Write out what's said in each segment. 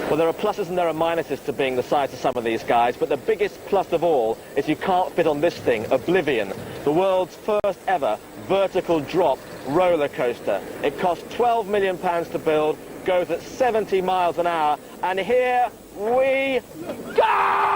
Well, there are pluses and there are minuses to being the size of some of these guys, but the biggest plus of all is you can't fit on this thing, Oblivion, the world's first ever vertical drop roller coaster. It cost £12 million to build, goes at 70 miles an hour, and here we go!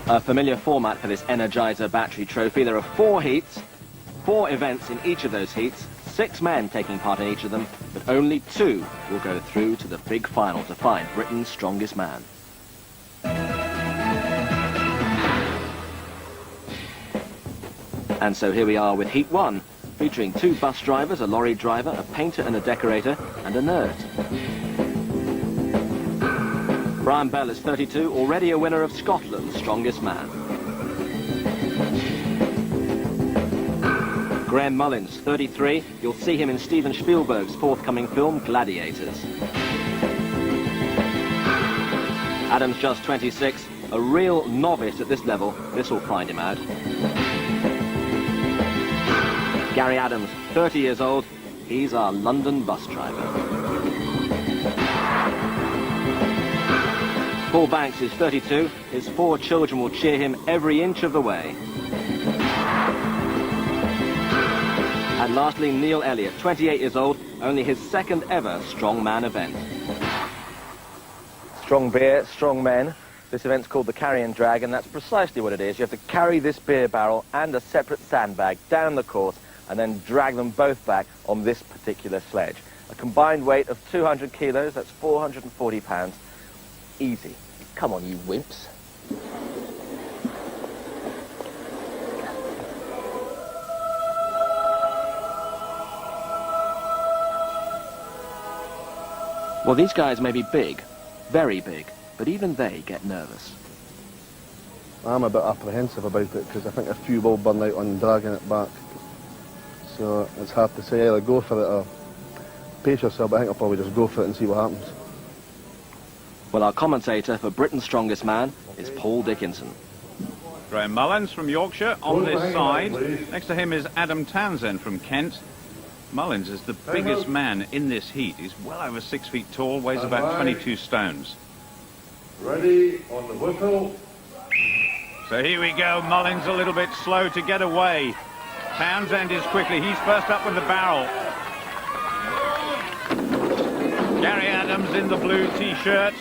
A familiar format for this Energizer battery trophy. There are 4 heats, 4 events in each of those heats, 6 men taking part in each of them, but only 2 will go through to the big final to find Britain's strongest man. And so here we are with Heat 1, featuring 2 bus drivers, a lorry driver, a painter and a decorator, and a nerd. Brian Bell is 32, already a winner of Scotland's strongest man. Graham Mullins, 33. You'll see him in Steven Spielberg's forthcoming film, Gladiators. Adam's just 26, a real novice at this level. This will find him out. Gary Adams, 30 years old. He's our London bus driver. Paul Banks is 32. His 4 children will cheer him every inch of the way. And lastly, Neil Elliott, 28 years old, only his 2nd ever strongman event. Strong beer, strong men. This event's called the Carry and Drag, and that's precisely what it is. You have to carry this beer barrel and a separate sandbag down the course and then drag them both back on this particular sledge. A combined weight of 200 kilos, that's 440 pounds. Easy. Come on, you wimps. Well, these guys may be big, very big, but even they get nervous. I'm a bit apprehensive about it because I think a few will burn out on dragging it back. So it's hard to say, either go for it or pace yourself, but I think I'll probably just go for it and see what happens. Well, our commentator for Britain's Strongest Man is Paul Dickinson. Graham Mullins from Yorkshire on this side. Next to him is Adam Townsend from Kent. Mullins is the biggest man in this heat. He's well over 6 feet tall, weighs about 22 stones. Ready on the whistle. So here we go. Mullins a little bit slow to get away. Townsend is quickly. He's first up with the barrel. Gary Adams in the blue T-shirt.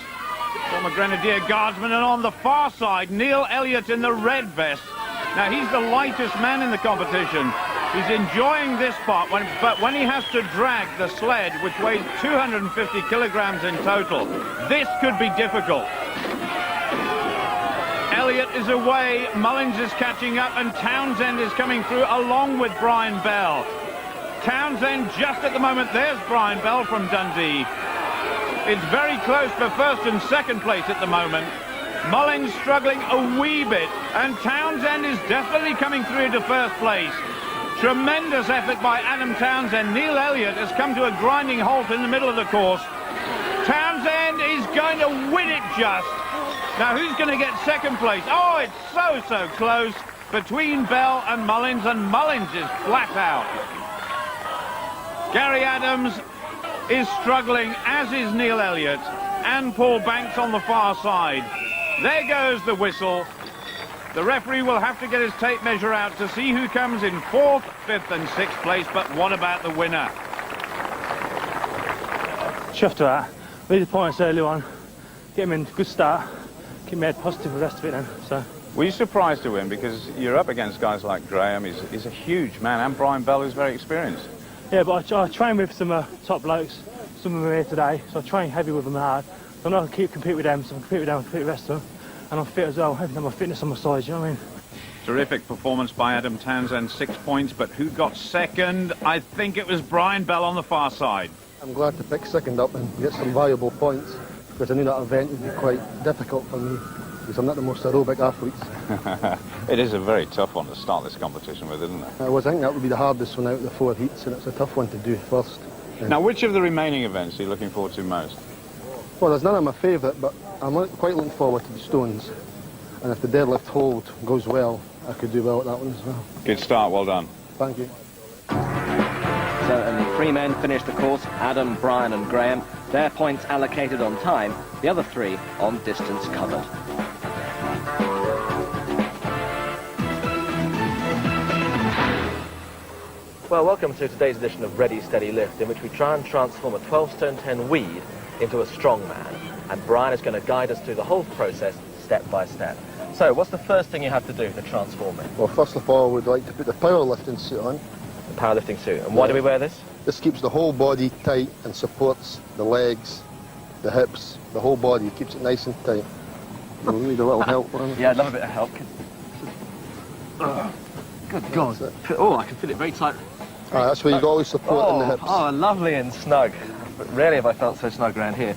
Former Grenadier Guardsman, and on the far side, Neil Elliott in the red vest. Now, he's the lightest man in the competition. He's enjoying this part, but when he has to drag the sled, which weighs 250 kilograms in total, this could be difficult. Elliott is away, Mullins is catching up, and Townsend is coming through along with Brian Bell. Townsend just at the moment, there's Brian Bell from Dundee. It's very close for 1st and 2nd place at the moment. Mullins struggling a wee bit, and Townsend is definitely coming through to 1st place. Tremendous effort by Adam Townsend. Neil Elliott has come to a grinding halt in the middle of the course. Townsend is going to win it just. Now, who's going to get 2nd place? Oh, it's so close between Bell and Mullins is flat out. Gary Adams is struggling, as is Neil Elliott, and Paul Banks on the far side. There goes the whistle. The referee will have to get his tape measure out to see who comes in 4th, 5th and 6th place, but what about the winner? Chuffed to that. Made the points early on. Get him in, good start. Keep my head positive for the rest of it then. So. Were you surprised to win? Because you're up against guys like Graham, he's a huge man, and Brian Bell, who's very experienced. Yeah, but I train with some top blokes. Some of them are here today, so I train heavy with them hard. So I know I can compete with them, so I can compete with them and compete with the rest of them. And I'm fit as well, having my fitness on my side, you know what I mean? Terrific performance by Adam Townsend, 6 points, but who got 2nd? I think it was Brian Bell on the far side. I'm glad to pick second up and get some valuable points, because I knew that event would be quite difficult for me, because I'm not the most aerobic athlete. It is a very tough one to start this competition with, isn't it? I think that would be the hardest one out of the 4 heats, and it's a tough one to do first. Now, which of the remaining events are you looking forward to most? Well, there's none of my favourite, but I'm quite looking forward to the stones. And if the deadlift hold goes well, I could do well at that one as well. Good start, well done. Thank you. So, and 3 men finished the course, Adam, Brian and Graham. Their points allocated on time, the other 3 on distance covered. Well, welcome to today's edition of Ready, Steady, Lift, in which we try and transform a 12 stone 10 weed into a strong man. And Brian is going to guide us through the whole process, step by step. So, what's the first thing you have to do to transform it? Well, first of all, we'd like to put the powerlifting suit on. The powerlifting suit. And why do we wear this? This keeps the whole body tight and supports the legs, the hips, the whole body. It keeps it nice and tight. We'll need a little help on it. Yeah, I'd love a bit of help. Good God. Oh, I can feel it very tight. That's where you got all your support in the hips. Oh, lovely and snug. But rarely have I felt so snug around here.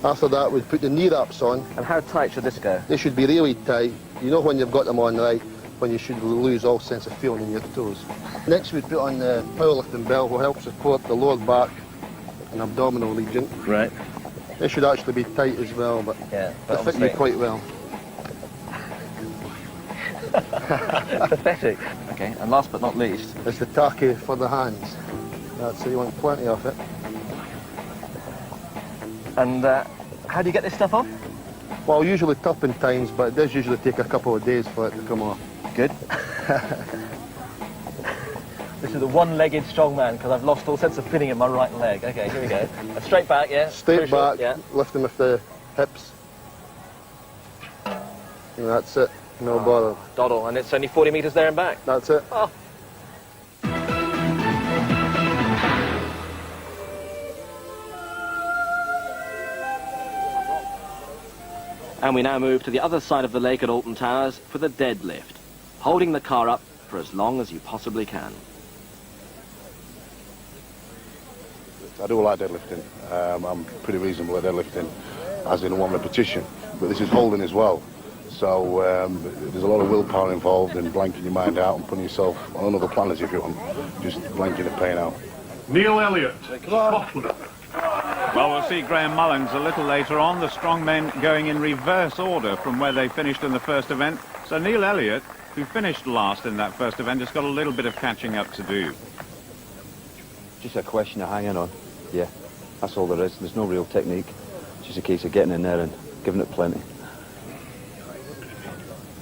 After that, we'd put the knee wraps on. And how tight should this go? They should be really tight. You know when you've got them on right, when you should lose all sense of feeling in your toes. Next, we'd put on the powerlifting belt, will help support the lower back and abdominal region. Right. They should actually be tight as well, but Yeah, they fit you quite well. Pathetic. Okay, and last but not least, It's the tacky for the hands. That's it, you want plenty of it. and how do you get this stuff off? Well, usually tough in times, but it does usually take a couple of days for it to come off. Good. This is the one-legged strongman because I've lost all sense of feeling in my right leg. Okay, here we go. Straight back, yeah. Straight Crucial, back, yeah. lift them with the hips. And that's it, no bother. Doddle, and it's only 40 metres there and back. That's it. Oh. And we now move to the other side of the lake at Alton Towers for the deadlift, holding the car up for as long as you possibly can. I do like deadlifting. I'm pretty reasonable at deadlifting, as in one repetition. But this is holding as well. So there's a lot of willpower involved in blanking your mind out and putting yourself on another planet, if you want. Just blanking the pain out. Neil Elliott, Scotland. Well, we'll see Graham Mullins a little later on. The strongmen going in reverse order from where they finished in the first event. So Neil Elliott, who finished last in that first event, has got a little bit of catching up to do. Just a question of hanging on. Yeah, that's all there is. There's no real technique. It's just a case of getting in there and giving it plenty.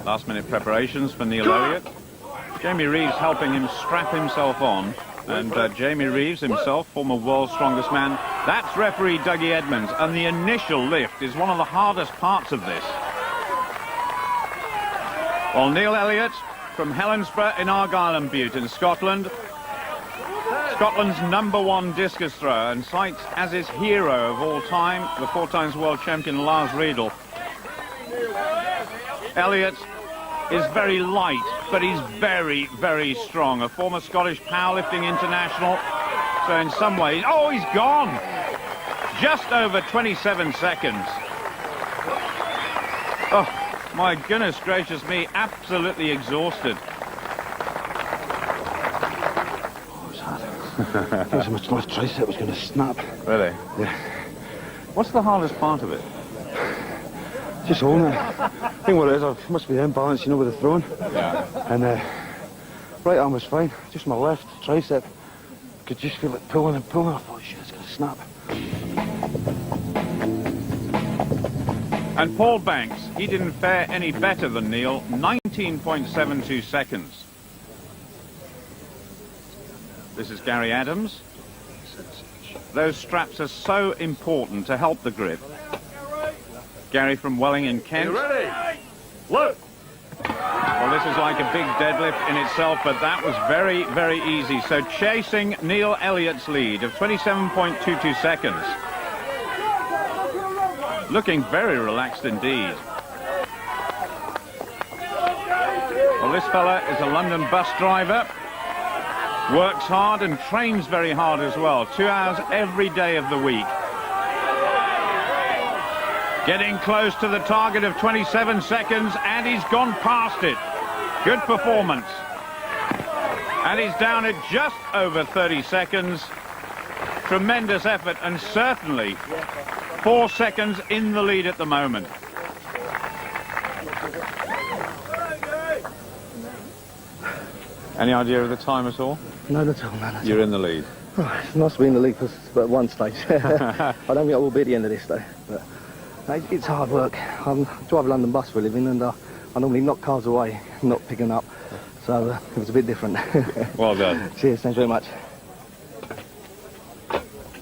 Last minute preparations for Neil Elliott. Jamie Reeves helping him strap himself on. And Jamie Reeves himself, former world's strongest man. That's referee Dougie Edmonds. And the initial lift is one of the hardest parts of this. Well, Neil Elliott from Helensburgh in Argyll and Bute in Scotland. Scotland's #1 discus thrower and cites as his hero of all time the 4 times world champion Lars Riedel. Elliott is very light, but he's very, very strong. A former Scottish powerlifting international. So in some ways... Oh, he's gone! Just over 27 seconds. Oh, my goodness gracious me, absolutely exhausted. I was much my tricep was going to snap. Really? Yeah. What's the hardest part of it? Just holding it. I think what it is, I must be the imbalance, you know, with the throwing. Yeah. And right arm was fine. Just my left tricep. Could just feel it pulling and pulling. I thought, shit, it's going to snap. And Paul Banks, he didn't fare any better than Neil, 19.72 seconds. This is Gary Adams. Those straps are so important to help the grip. Gary from Welling in Kent. You ready? Look! Well, this is like a big deadlift in itself, but that was very, very easy. So chasing Neil Elliott's lead of 27.22 seconds. Looking very relaxed indeed. Well, this fella is a London bus driver. Works hard and trains very hard as well. 2 hours every day of the week. Getting close to the target of 27 seconds, and he's gone past it. Good performance. And he's down at just over 30 seconds. Tremendous effort, and certainly 4 seconds in the lead at the moment. Any idea of the time at all? None at all, none at all. You're in the lead. Oh, it's nice to be in the league for one stage. I don't think I will be at the end of this, though. But it's hard work. I drive a London bus for a living, and I normally knock cars away, not picking up. So it was a bit different. Well done. Cheers, thanks very much.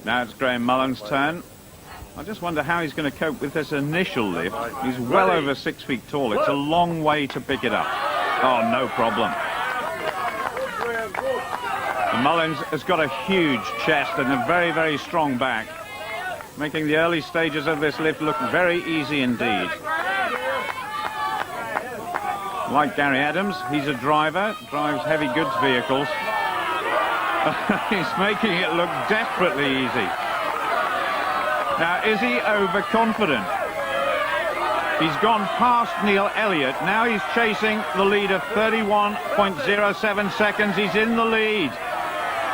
Now it's Graham Mullen's turn. I just wonder how he's going to cope with this initial lift. He's well over 6 feet tall. It's a long way to pick it up. Oh, no problem. And Mullins has got a huge chest and a very, very strong back, making the early stages of this lift look very easy indeed. Like Gary Adams, he's a driver, drives heavy goods vehicles. He's making it look desperately easy. Now, is he overconfident? He's gone past Neil Elliott. Now he's chasing the lead of 31.07 seconds. He's in the lead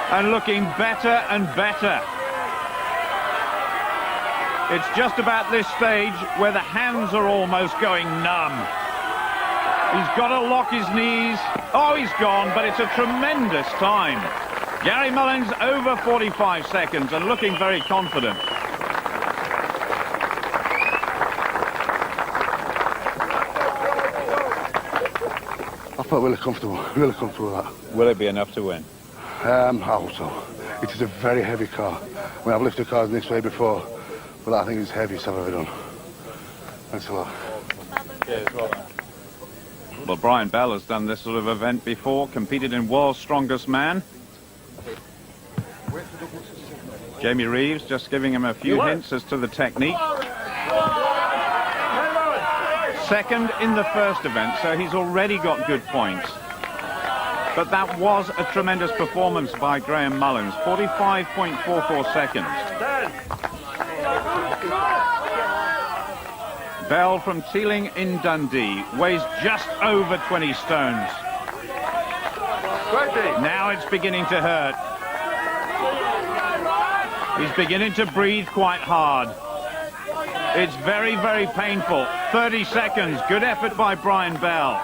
and looking better and better. It's just about this stage where the hands are almost going numb. He's got to lock his knees. Oh, he's gone, but it's a tremendous time. Gary Mullins over 45 seconds and looking very confident. I felt really comfortable with that. Will it be enough to win? I hope so. It is a very heavy car. I mean, I've lifted cars in this way before, but I think it's the heaviest I've ever done. Thanks a lot. Well, Brian Bell has done this sort of event before, competed in World's Strongest Man. Jamie Reeves just giving him a few hints as to the technique. Second in the first event, so he's already got good points. But that was a tremendous performance by Graham Mullins, 45.44 seconds. Bell from Teeling in Dundee weighs just over 20 stones. Now it's beginning to hurt. He's beginning to breathe quite hard. It's very, very painful. 30 seconds. Good effort by Brian Bell.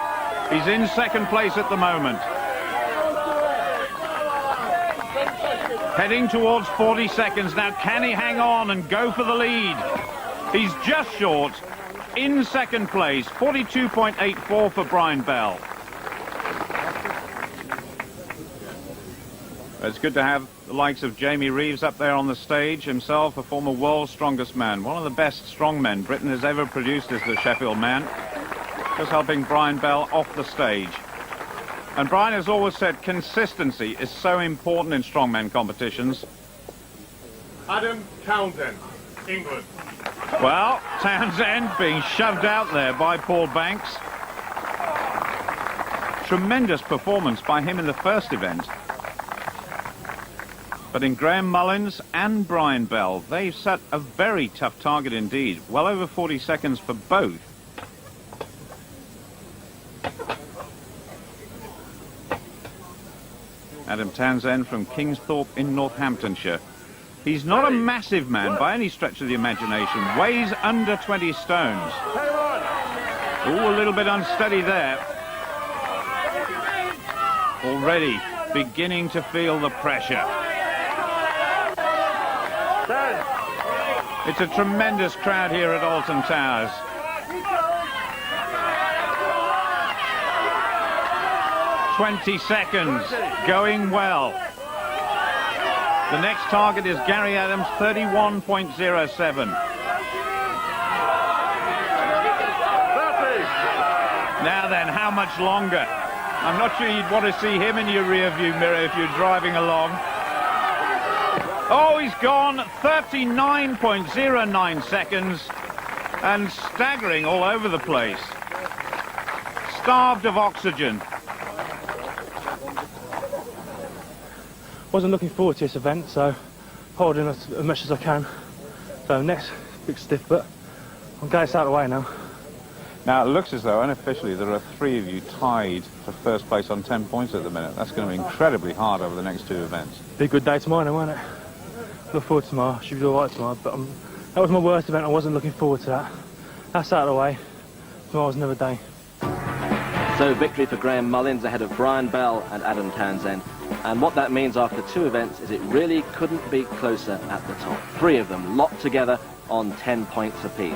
He's in second place at the moment. Heading towards 40 seconds now. Can he hang on and go for the lead? He's just short. In second place. 42.84 for Brian Bell. It's good to have the likes of Jamie Reeves up there on the stage, himself a former World's Strongest Man. One of the best strongmen Britain has ever produced is the Sheffield Man. Just helping Brian Bell off the stage. And Brian has always said consistency is so important in strongman competitions. Adam Townsend, England. Well, Townsend being shoved out there by Paul Banks. Tremendous performance by him in the first event. But in Graham Mullins and Brian Bell, they've set a very tough target indeed. Well over 40 seconds for both. Adam Townsend from Kingsthorpe in Northamptonshire. He's not a massive man by any stretch of the imagination. Weighs under 20 stones. Ooh, a little bit unsteady there. Already beginning to feel the pressure. It's a tremendous crowd here at Alton Towers. "20 seconds, going well. The next target is Gary Adams, 31.07. Now then, how much longer? I'm not sure you'd want to see him in your rear view mirror if you're driving along. Oh, he's gone, 39.09 seconds, and staggering all over the place. Starved of oxygen. Wasn't looking forward to this event, so holding as much as I can. So next, big stiff, but I'm glad it's out of the way now. Now, it looks as though, unofficially, there are 3 of you tied for first place on 10 points at the minute. That's going to be incredibly hard over the next 2 events. Be a good day tomorrow, won't it? Look forward to tomorrow. Should be all right tomorrow, but that was my worst event. I wasn't looking forward to that. That's out of the way. Tomorrow's another day. So victory for Graham Mullins ahead of Brian Bell and Adam Townsend. And what that means after 2 events is it really couldn't be closer at the top. 3 of them locked together on 10 points apiece.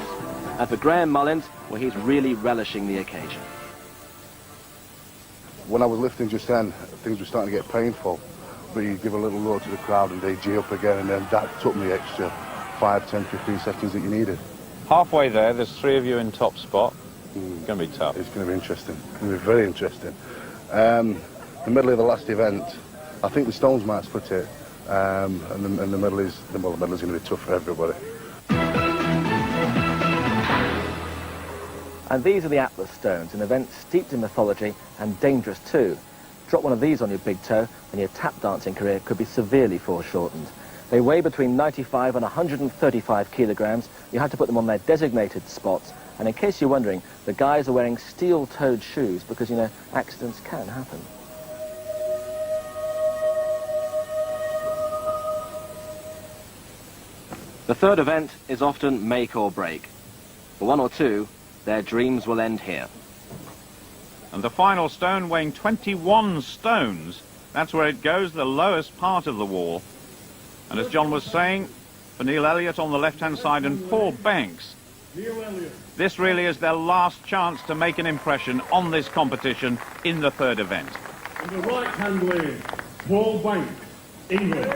And for Graham Mullins, well, he's really relishing the occasion. When I was lifting just then, things were starting to get painful, but you give a little low to the crowd and they G up again, and then that took me extra 5, 10, 15 seconds that you needed. Halfway there's 3 of you in top spot. It's going to be tough. It's going to be interesting. It's going to be very interesting. The middle of the last event, I think the stones might split it, and the middle is going to be tough for everybody. And these are the Atlas stones, an event steeped in mythology and dangerous too. Drop one of these on your big toe and your tap dancing career could be severely foreshortened. They weigh between 95 and 135 kilograms. You have to put them on their designated spots. And in case you're wondering, the guys are wearing steel-toed shoes because, you know, accidents can happen. The third event is often make or break. For 1 or 2, their dreams will end here. And the final stone, weighing 21 stones, that's where it goes, the lowest part of the wall. And as John was saying, for Neil Elliott on the left-hand side and Paul Banks, this really is their last chance to make an impression on this competition in the third event. In the right-hand lane, Paul Banks, England.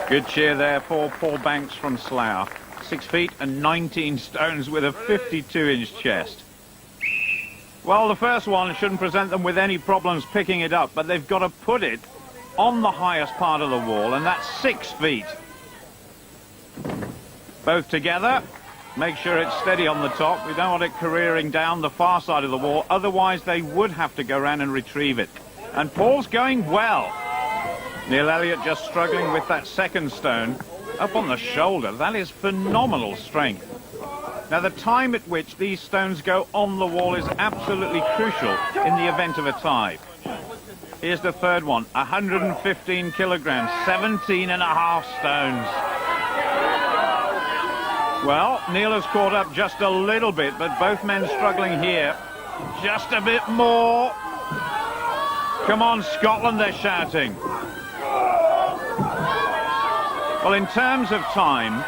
Good cheer there for Paul Banks from Slough. 6 feet and 19 stones with a 52-inch chest. Well, the first one shouldn't present them with any problems picking it up, but they've got to put it on the highest part of the wall, and that's 6 feet. Both together. Make sure it's steady on the top. We don't want it careering down the far side of the wall, otherwise they would have to go around and retrieve it. And Paul's going well. Neil Elliott just struggling with that second stone. Up on the shoulder, that is phenomenal strength. Now, the time at which these stones go on the wall is absolutely crucial in the event of a tie. Here's the third one, 115 kilograms, 17 and a half stones. Well, Neil has caught up just a little bit, but both men struggling here. Just a bit more. Come on, Scotland, they're shouting. Well, in terms of time,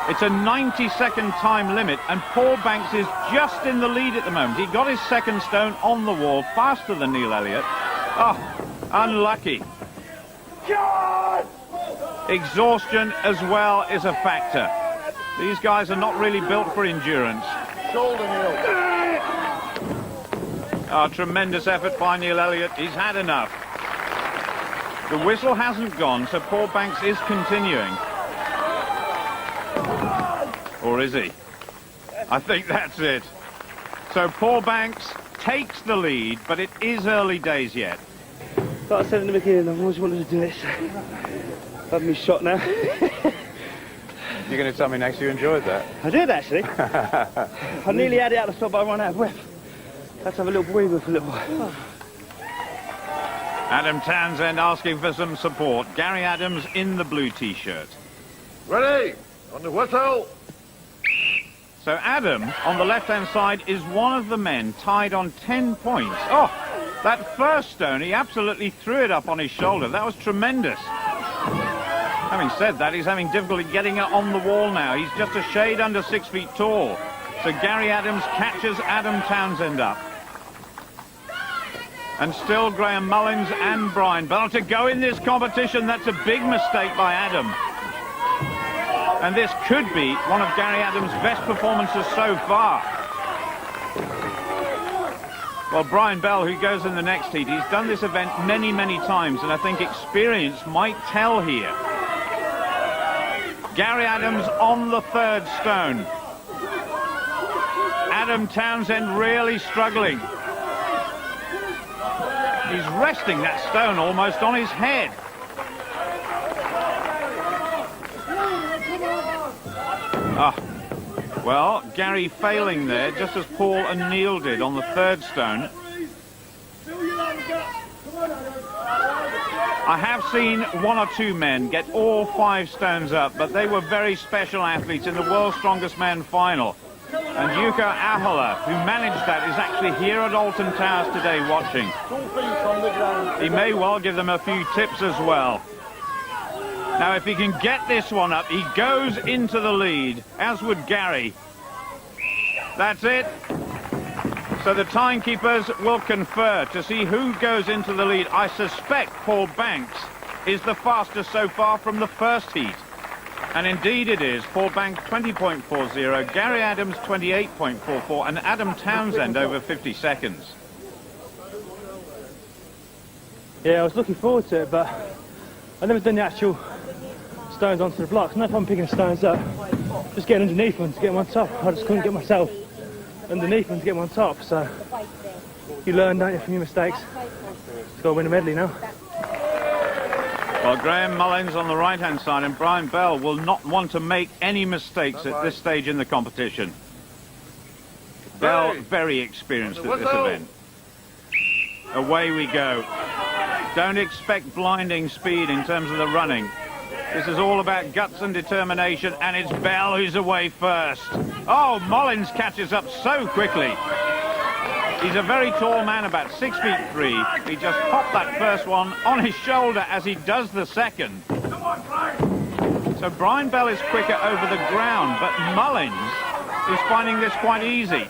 it's a 90-second time limit, and Paul Banks is just in the lead at the moment. He got his second stone on the wall faster than Neil Elliott. Oh, unlucky. Exhaustion as well is a factor. These guys are not really built for endurance. Shoulder, Neil. Oh, tremendous effort by Neil Elliott. He's had enough. The whistle hasn't gone, so Paul Banks is continuing. Or is he? I think that's it. So Paul Banks takes the lead, but it is early days yet. Like I said in the beginning, I've always wanted to do this. Have me shot now. You're going to tell me next you enjoyed that? I did, actually. I nearly had it out of the stop, but I ran out of breath. Had to have a little breather for a little while. Adam Townsend asking for some support. Gary Adams in the blue T-shirt. Ready? On the whistle. So Adam, on the left-hand side, is one of the men tied on 10 points. Oh, that first stone, he absolutely threw it up on his shoulder. That was tremendous. Having said that, he's having difficulty getting it on the wall now. He's just a shade under 6 feet tall. So Gary Adams catches Adam Townsend up. And still Graham Mullins and Brian Bell to go in this competition. That's a big mistake by Adam. And this could be one of Gary Adams' best performances so far. Well, Brian Bell, who goes in the next heat, he's done this event many, many times, and I think experience might tell here. Gary Adams on the third stone. Adam Townsend really struggling. He's resting that stone almost on his head. Well, Gary failing there, just as Paul and Neil did on the third stone. I have seen one or two men get all 5 stones up, but they were very special athletes in the World's Strongest Man final. And Yuka Ahola, who managed that, is actually here at Alton Towers today watching. He may well give them a few tips as well. Now, if he can get this one up, he goes into the lead, as would Gary. That's it. So the timekeepers will confer to see who goes into the lead. I suspect Paul Banks is the fastest so far from the first heat. And indeed it is. Paul Banks 20.40, Gary Adams 28.44, and Adam Townsend over 50 seconds. Yeah, I was looking forward to it, but I've never done the actual stones onto the blocks. No problem picking the stones up, just getting underneath them to get them on top. I just couldn't get myself underneath them to get them on top, so you learn, don't you, from your mistakes. Just got to win a medley now. Well, Graham Mullins on the right-hand side, and Brian Bell will not want to make any mistakes at this stage in the competition. Bell, very experienced at this event. Away we go. Don't expect blinding speed in terms of the running. This is all about guts and determination, and it's Bell who's away first. Oh, Mullins catches up so quickly. He's a very tall man, about 6'3". He just popped that first one on his shoulder as he does the second. So Brian Bell is quicker over the ground, but Mullins is finding this quite easy.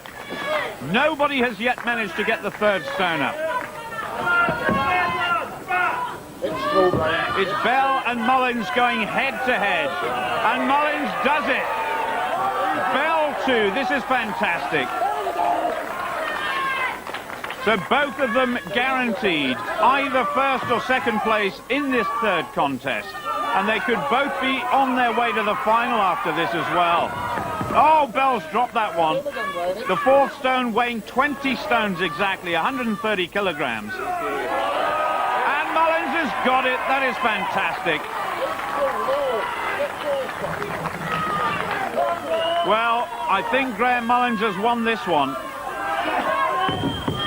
Nobody has yet managed to get the third stone up. It's Bell and Mullins going head-to-head, and Mullins does it. Bell too, this is fantastic. So both of them guaranteed either first or second place in this third contest, and they could both be on their way to the final after this as well. Oh, Bell's dropped that one. The fourth stone weighing 20 stones exactly, 130 kilograms. Mullins has got it. That is fantastic. Well, I think Graham Mullins has won this one.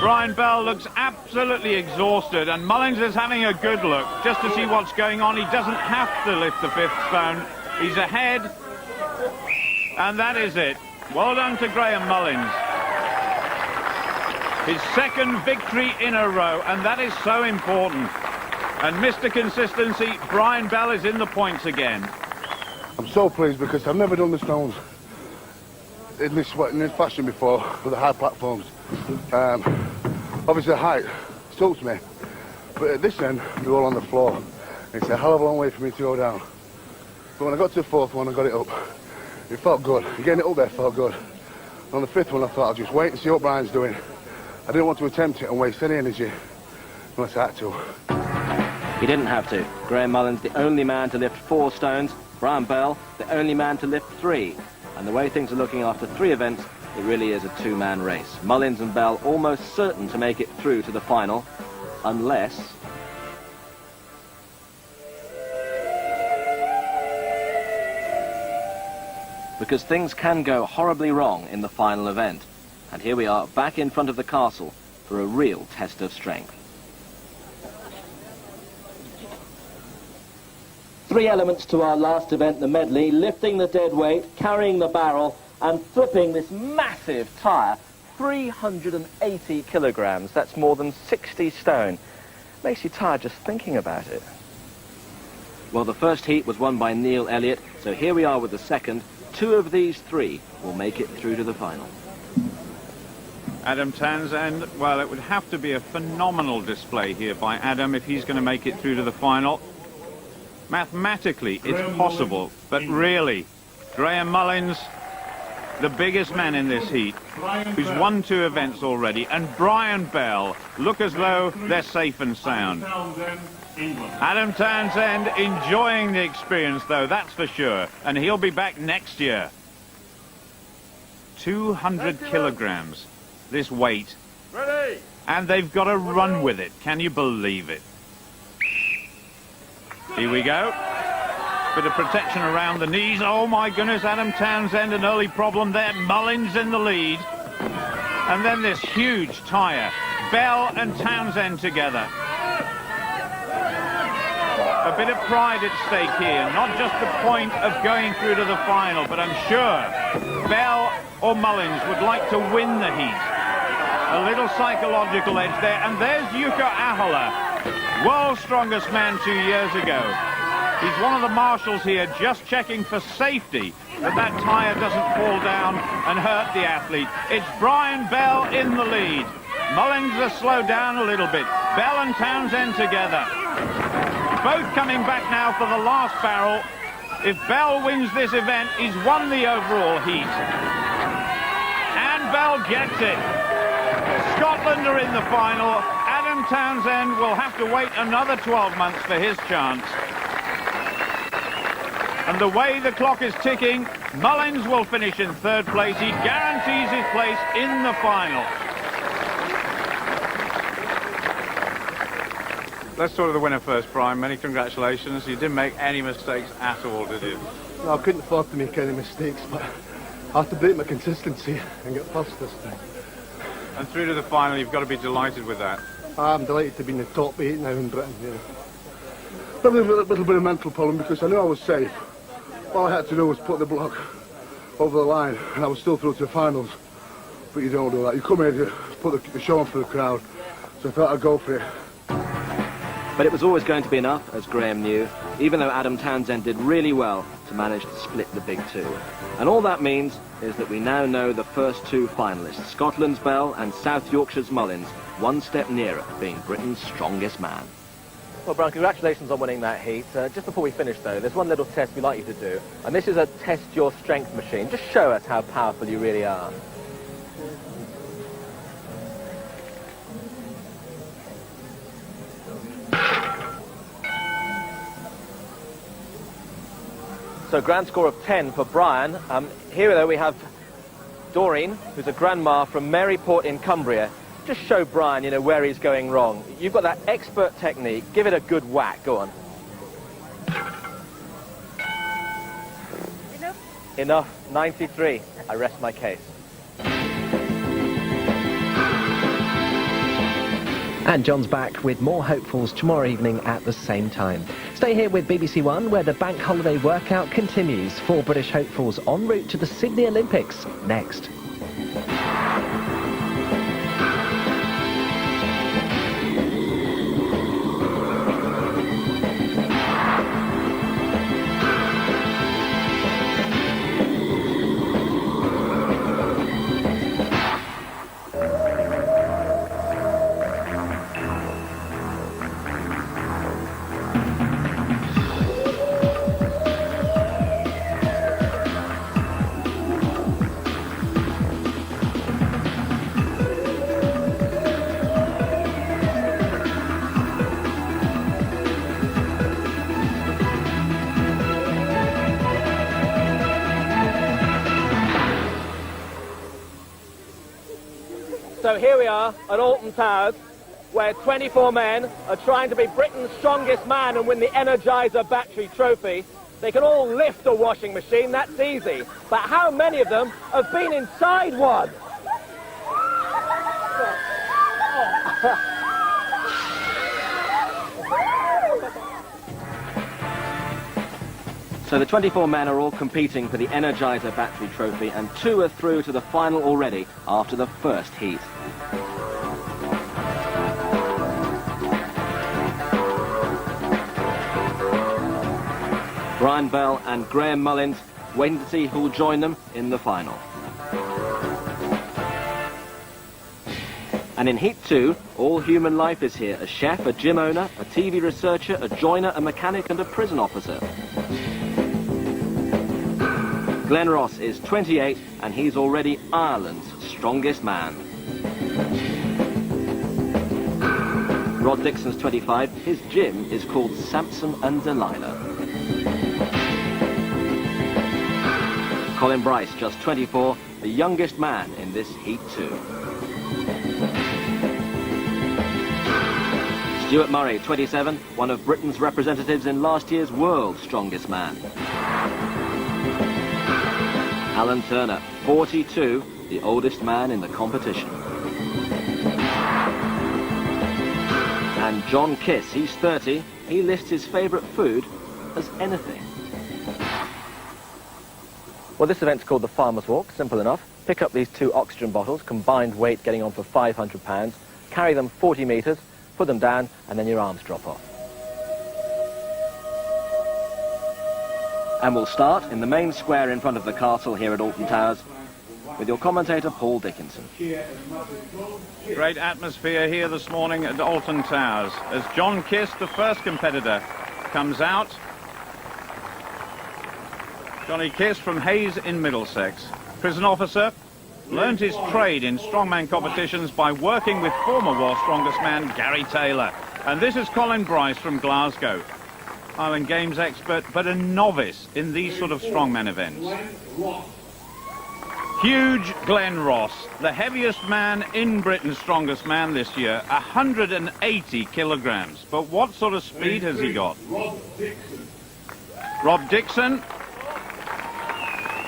Brian Bell looks absolutely exhausted, and Mullins is having a good look just to see what's going on. He doesn't have to lift the 5th stone. He's ahead, and that is it. Well done to Graham Mullins. His second victory in a row, and that is so important. And Mr. Consistency, Brian Bell is in the points again. I'm so pleased because I've never done the stones in this fashion before with the high platforms. Obviously the height suits me, but at this end they're all on the floor. It's a hell of a long way for me to go down. But when I got to the 4th one and got it up, it felt good. Getting it up there felt good. And on the 5th one I thought I'll just wait and see what Brian's doing. I didn't want to attempt it and waste any energy unless I had to. He didn't have to. Graham Mullins, the only man to lift 4 stones. Brian Bell, the only man to lift 3. And the way things are looking after 3 events, it really is a 2-man race. Mullins and Bell almost certain to make it through to the final, unless... because things can go horribly wrong in the final event. And here we are, back in front of the castle for a real test of strength. 3 elements to our last event, the medley: lifting the dead weight, carrying the barrel, and flipping this massive tyre, 380 kilograms. That's more than 60 stone. Makes you tired just thinking about it. Well, the first heat was won by Neil Elliott, so here we are with the second. 2 of these 3 will make it through to the final. Adam Townsend, well, it would have to be a phenomenal display here by Adam if he's going to make it through to the final. Mathematically, it's possible, but really, Graham Mullins, the biggest man in this heat, who's won 2 events already, and Brian Bell look as though they're safe and sound. Adam Townsend enjoying the experience, though, that's for sure, and he'll be back next year. 200 kilograms, this weight, and they've got to run with it. Can you believe it? Here we go. Bit of protection around the knees. Oh my goodness, Adam Townsend, an early problem there. Mullins in the lead. And then this huge tyre. Bell and Townsend together. A bit of pride at stake here, not just the point of going through to the final, but I'm sure Bell or Mullins would like to win the heat. A little psychological edge there, and there's Jukka Ahola, world's strongest man 2 years ago. He's one of the marshals here, just checking for safety that that tyre doesn't fall down and hurt the athlete. It's Brian Bell in the lead. Mullins has slowed down a little bit. Bell and Townsend together. Both coming back now for the last barrel. If Bell wins this event, he's won the overall heat. And Bell gets it. Scotland are in the final. Adam Townsend will have to wait another 12 months for his chance. And the way the clock is ticking, Mullins will finish in third place. He guarantees his place in the final. Let's talk to the winner first, Brian. Many congratulations. You didn't make any mistakes at all, did you? No, I couldn't afford to make any mistakes, but I have to break my consistency and get first this time. And through to the final, you've got to be delighted with that. I'm delighted to be in the top 8 now in Britain. Yeah. Probably a little bit of mental problem because I knew I was safe. All I had to do was put the block over the line and I was still through to the finals. But you don't do that. You come here to put the show on for the crowd. So I thought I'd go for it. But it was always going to be enough, as Graham knew, even though Adam Townsend did really well to manage to split the big two. And all that means is that we now know the first two finalists, Scotland's Bell and South Yorkshire's Mullins, one step nearer being Britain's strongest man. Well, Brian, congratulations on winning that heat. Just before we finish, though, there's one little test we'd like you to do, and this is a test your strength machine. Just show us how powerful you really are. So grand score of 10 for Brian. Here, though, we have Doreen, who's a grandma from Maryport in Cumbria. Just show Brian, you know, where he's going wrong. You've got that expert technique. Give it a good whack. Go on. Enough. 93. I rest my case. And John's back with more hopefuls tomorrow evening at the same time. Stay here with BBC One, where the bank holiday workout continues. 4 British hopefuls en route to the Sydney Olympics next. So here we are at Alton Towers, where 24 men are trying to be Britain's strongest man and win the Energizer Battery Trophy. They can all lift a washing machine, that's easy. But how many of them have been inside one? So the 24 men are all competing for the Energizer Battery Trophy, and 2 are through to the final already after the first heat. Brian Bell and Graham Mullins waiting to see who will join them in the final. And in Heat 2, all human life is here. A chef, a gym owner, a TV researcher, a joiner, a mechanic and a prison officer. Glenn Ross is 28 and he's already Ireland's strongest man. Rod Dixon's 25, his gym is called Samson and Delilah. Colin Bryce, just 24, the youngest man in this Heat 2. Stuart Murray, 27, one of Britain's representatives in last year's World's Strongest Man. Alan Turner, 42, the oldest man in the competition. And John Kiss, he's 30, he lists his favourite food as anything. Well, this event's called the Farmer's Walk, simple enough. Pick up these 2 oxygen bottles, combined weight getting on for 500 pounds, carry them 40 metres, put them down, and then your arms drop off. And we'll start in the main square in front of the castle here at Alton Towers with your commentator Paul Dickinson. Great atmosphere here this morning at Alton Towers as John Kiss, the first competitor, comes out. Johnny Kiss from Hayes in Middlesex. Prison officer, learned his trade in strongman competitions by working with former World's Strongest Man Gary Taylor. And this is Colin Bryce from Glasgow. Island Games expert, but a novice in these sort of strongman events. Huge Glenn Ross, the heaviest man in Britain's Strongest Man this year, 180 kilograms. But what sort of speed has he got? Rob Dixon,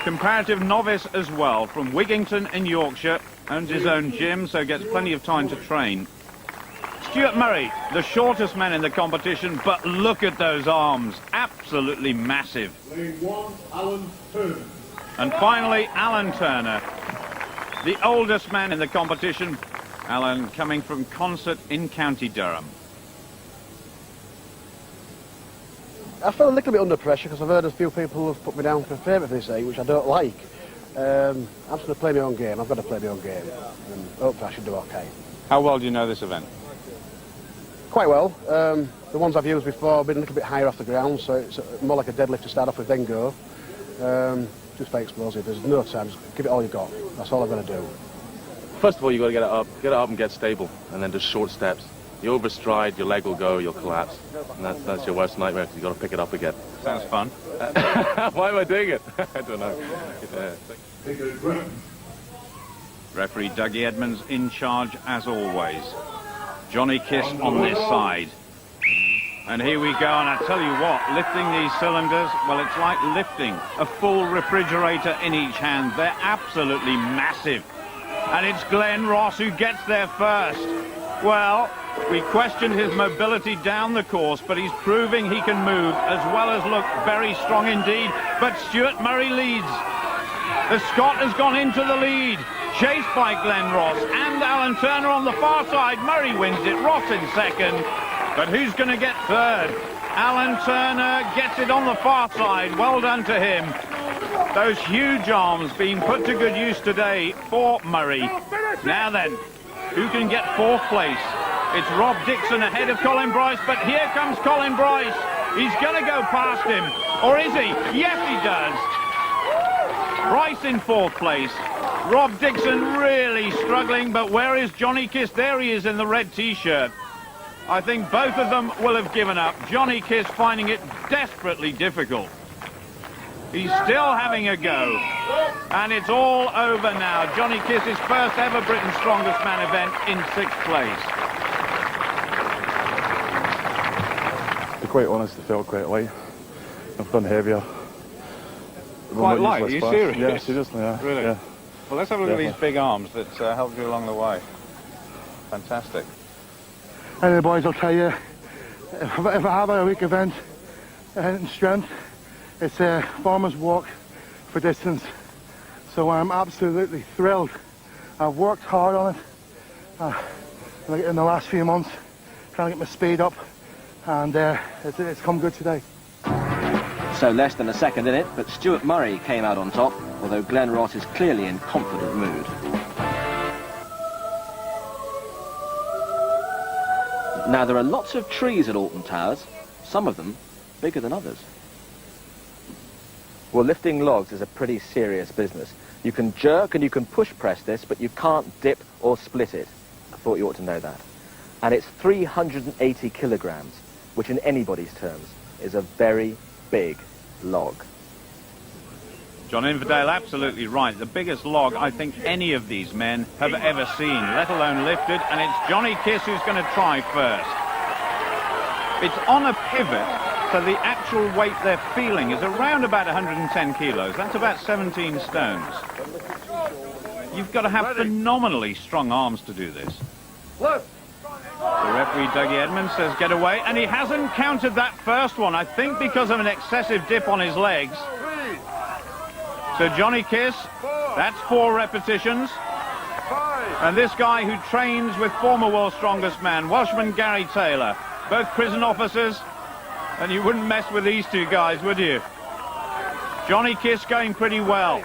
comparative novice as well, from Wigington in Yorkshire, owns his own gym, so gets plenty of time to train. Stuart Murray, the shortest man in the competition, but look at those arms, absolutely massive. Alan Turner. And finally, Alan Turner, the oldest man in the competition. Alan coming from Concert in County Durham. I felt a little bit under pressure because I've heard a few people have put me down for favourite for this age, which I don't like. I'm just going to play my own game. I've got to play my own game, and hopefully I should do okay. How well do you know this event? Quite well. The ones I've used before have been a little bit higher off the ground, so it's more like a deadlift to start off with, then go. Just very explosive. There's no time. Just give it all you've got. That's all I'm going to do. First of all, you've got to get it up and get stable, and then just short steps. You overstride, your leg will go, you'll collapse. And that's your worst nightmare, because you've got to pick it up again. Sounds fun. Why am I doing it? I don't know. Referee Dougie Edmonds in charge as always. Johnny Kiss on this side. And here we go, and I tell you what, lifting these cylinders, well, it's like lifting a full refrigerator in each hand. They're absolutely massive. And it's Glenn Ross who gets there first. Well, we questioned his mobility down the course, but he's proving he can move as well as look very strong indeed. But Stuart Murray leads. The Scot has gone into the lead, chased by Glenn Ross and Alan Turner on the far side. Murray wins it, Ross in second. But who's going to get third? Alan Turner gets it on the far side. Well done to him. Those huge arms being put to good use today for Murray. Now then, who can get fourth place? It's Rob Dixon ahead of Colin Bryce, but here comes Colin Bryce. He's going to go past him. Or is he? Yes, he does. Bryce in fourth place. Rob Dixon really struggling, but where is Johnny Kiss? There he is in the red T-shirt. I think both of them will have given up. Johnny Kiss finding it desperately difficult. He's still having a go. And it's all over now. Johnny Kiss's first ever Britain's Strongest Man event in 6th place. To be quite honest, I felt quite light. I've done heavier. Quite light? Are you serious? Yeah, seriously, yeah. Really? Yeah. Well, let's have a look at these big arms that helped you along the way. Fantastic. Anyway, boys, I'll tell you, if I have a weak event in strength, it's a farmer's walk for distance. So I'm absolutely thrilled. I've worked hard on it in the last few months, trying to get my speed up, and it's come good today. So less than a second in it, but Stuart Murray came out on top, although Glenn Ross is clearly in confident mood. Now, there are lots of trees at Alton Towers, some of them bigger than others. Well, lifting logs is a pretty serious business. You can jerk and you can push press this, but you can't dip or split it. I thought you ought to know that. And it's 380 kilograms, which in anybody's terms is a very big log. John Inverdale absolutely right. The biggest log I think any of these men have ever seen, let alone lifted, and it's Johnny Kiss who's going to try first. It's on a pivot, so the actual weight they're feeling is around about 110 kilos. That's about 17 stones. You've got to have phenomenally strong arms to do this. The referee, Dougie Edmonds, says get away, and he hasn't counted that first one, I think because of an excessive dip on his legs. So Johnny Kiss, that's 4 repetitions. And this guy who trains with former World's Strongest Man, Welshman Gary Taylor, both prison officers, and you wouldn't mess with these two guys, would you? Johnny Kiss going pretty well,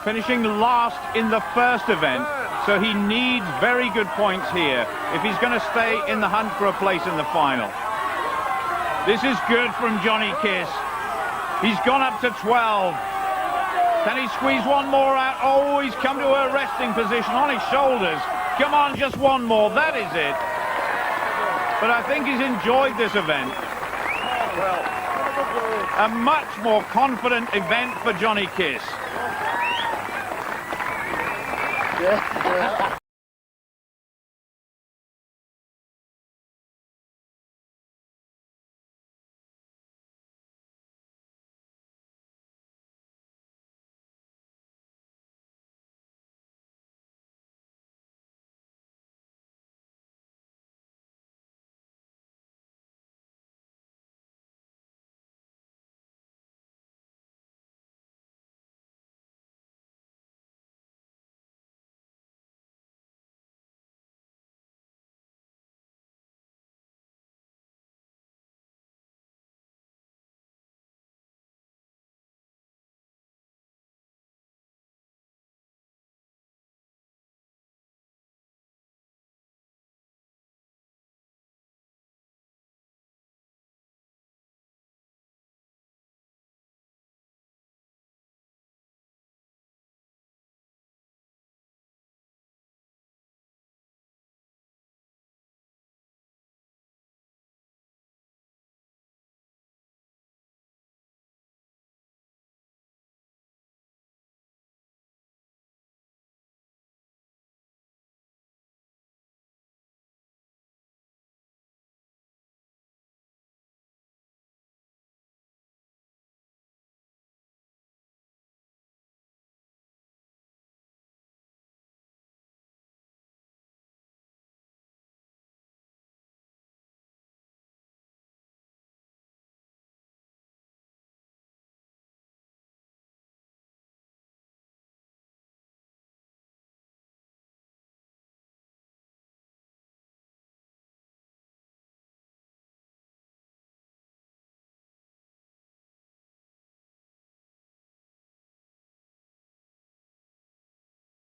finishing last in the first event, so he needs very good points here if he's going to stay in the hunt for a place in the final. This is good from Johnny Kiss. He's gone up to 12. Can he squeeze one more out? Oh, he's come to a resting position on his shoulders. Come on, just one more. That is it. But I think he's enjoyed this event. A much more confident event for Johnny Kiss.